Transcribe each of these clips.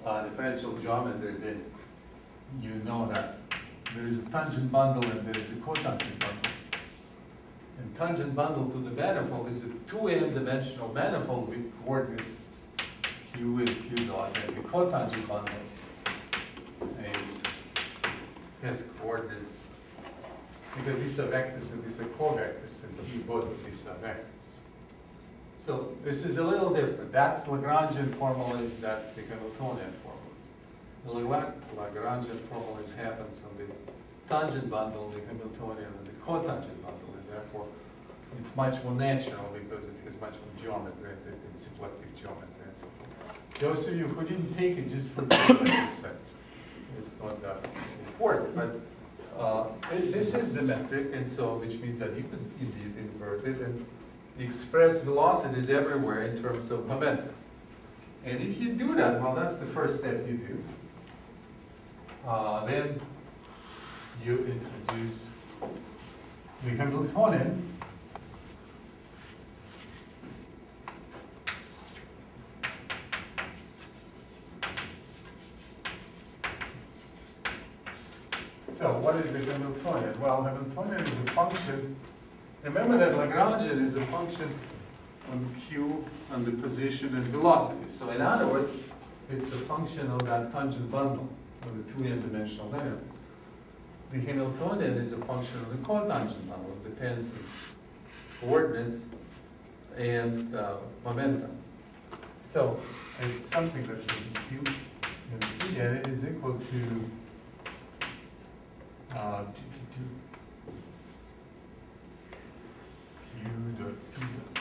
differential geometry, then you know that there is a tangent bundle and there is a cotangent bundle. And tangent bundle to the manifold is a 2n-dimensional manifold with coordinates q and q dot, and the cotangent bundle has coordinates, because these are vectors and these are covectors, and both of these are vectors. So this is a little different. That's Lagrangian formulas, that's the Hamiltonian formulas. The Lagrangian formulas happens on the tangent bundle, the Hamiltonian, and the cotangent bundle, and therefore it's much more natural because it has much more geometry and symplectic geometry and so forth. Those of you who didn't take it, just forget what I said. It's not that important, but this is the metric, and so which means that you can indeed invert it and express velocities everywhere in terms of momentum. And if you do that, well, that's the first step you do. Then you introduce the Hamiltonian. So what is the Hamiltonian? Well, Hamiltonian is a function. Remember that Lagrangian is a function on q, on the position and velocity. So in other words, it's a function of that tangent bundle of the 2n-dimensional manifold. The Hamiltonian is a function of the cotangent bundle. It depends on coordinates and momentum. So it's something that is q and p, and it is equal to q dot p dot p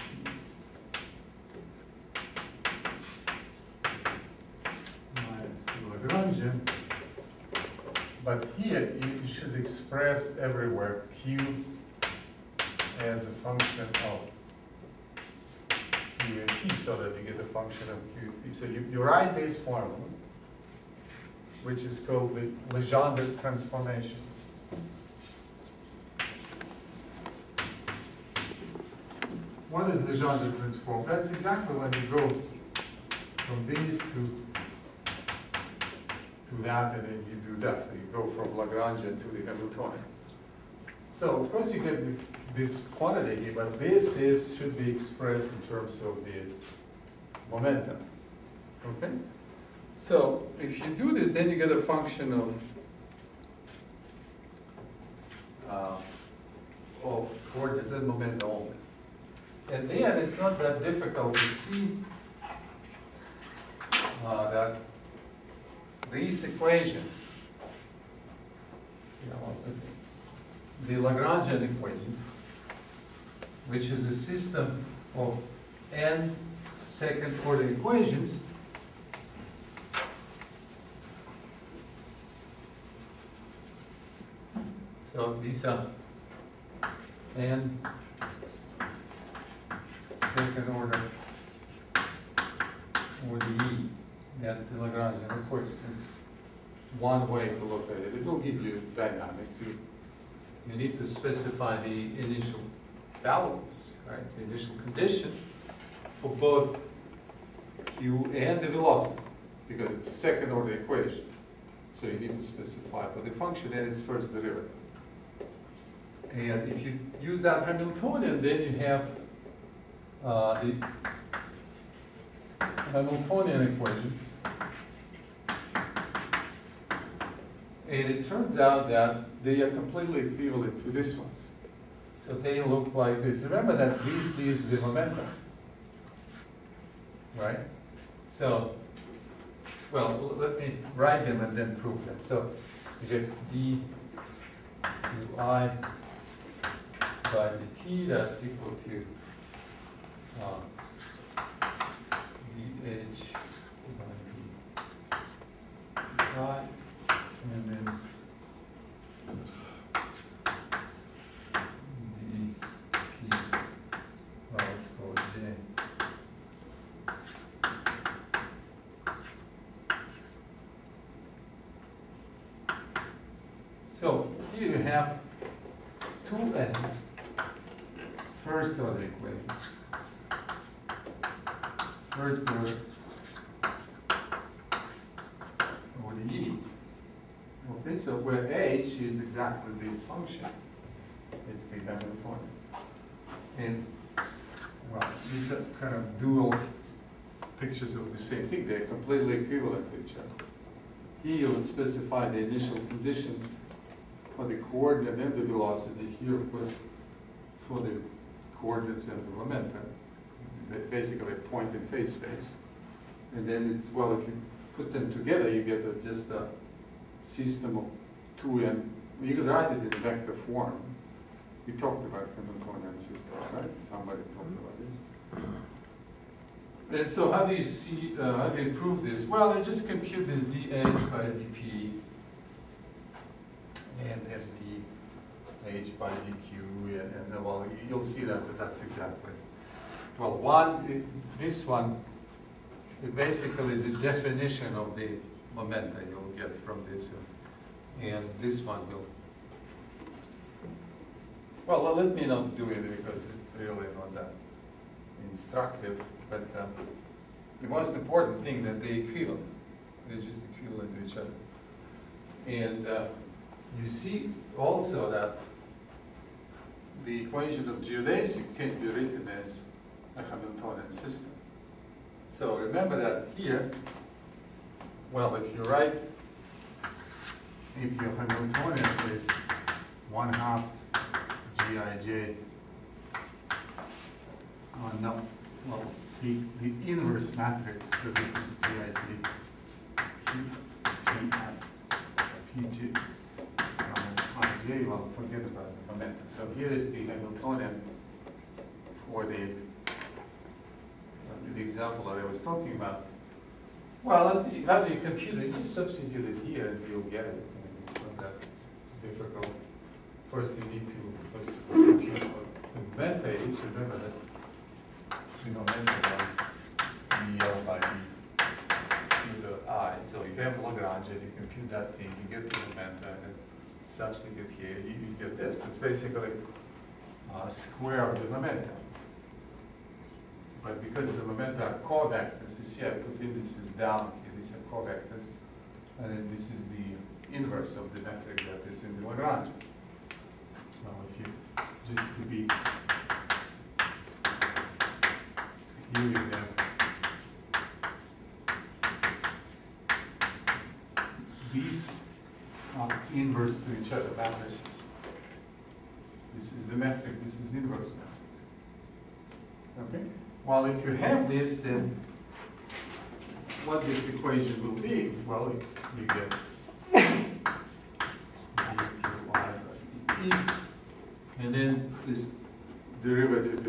minus the Lagrangian. But here you should express everywhere q as a function of q and p, so that you get a function of q and p. So you write this formula, which is called the Legendre transformation. What is Legendre transform? That's exactly when you go from these to that, and then you do that. So you go from Lagrangian to the Hamiltonian. So of course you get this quantity here, but this should be expressed in terms of the momentum. Okay? So if you do this, then you get a function of coordinates and momentum only. And then it's not that difficult to see that these equations, the Lagrangian equations, which is a system of n second-order equations, so these are n second order ODE. That's the Lagrangian equation. It's one way to look at it. It will give you dynamics. You need to specify the initial values, right? The initial condition for both q and the velocity, because it's a second order equation. So you need to specify for the function and its first derivative. And if you use that Hamiltonian, then you have the Hamiltonian equations. And it turns out that they are completely equivalent to this one. So they look like this. Remember that this is the momentum, right? So, well, let me write them and then prove them. So you get d qi by dt, that's equal to dh by dt, and then dp, well, let's call it j. So here you have two n first order equations. First order Okay, so where H is exactly this function. It's the Hamiltonian. And, well, these are kind of dual pictures of the same thing. They're completely equivalent to each other. Here you would specify the initial conditions for the coordinate and the velocity. Here, of course, for the coordinates and the momentum. Basically, point in phase space. And then it's, well, if you put them together, you get just a system of 2n. You could write it in vector form. We talked about Hamiltonian systems, right? Somebody talked about this. And so how do you see, how do you prove this? Well, I just compute this dH by dP and dH by dQ, and well, you'll see that that's exactly. Well, this one is basically the definition of the momenta you'll get from this, and this one will. Well, let me not do it because it's really not that instructive, but the most important thing that they're equivalent. They're just equivalent to each other. And you see also that the equation of geodesic can be written as a Hamiltonian system. So remember that here, well, if you write, if your Hamiltonian is 1/2 Gij, no, well, the inverse matrix, so this is Gij, Pg, Ij, well, forget about the momentum. So here is the Hamiltonian for the example that I was talking about. Well, how do you compute it? Just substitute it here and you'll get it. It's not that difficult. First, you need to compute what the momenta is. Remember that the momenta was dL by d to the I. So you have Lagrange and you compute that thing, you get the momenta, and then substitute here, you get this. It's basically a square of the momentum. But because the momenta are covectors, you see I put indices down here, these are covectors, and then this is the inverse of the metric that is in the Lagrange. Well, if you, just to be, here we have these are inverse to each other matrices. This is the metric, this is inverse metric. Okay? Well, if you have this, then what this equation will be, well, you get dqy by dt, and then this derivative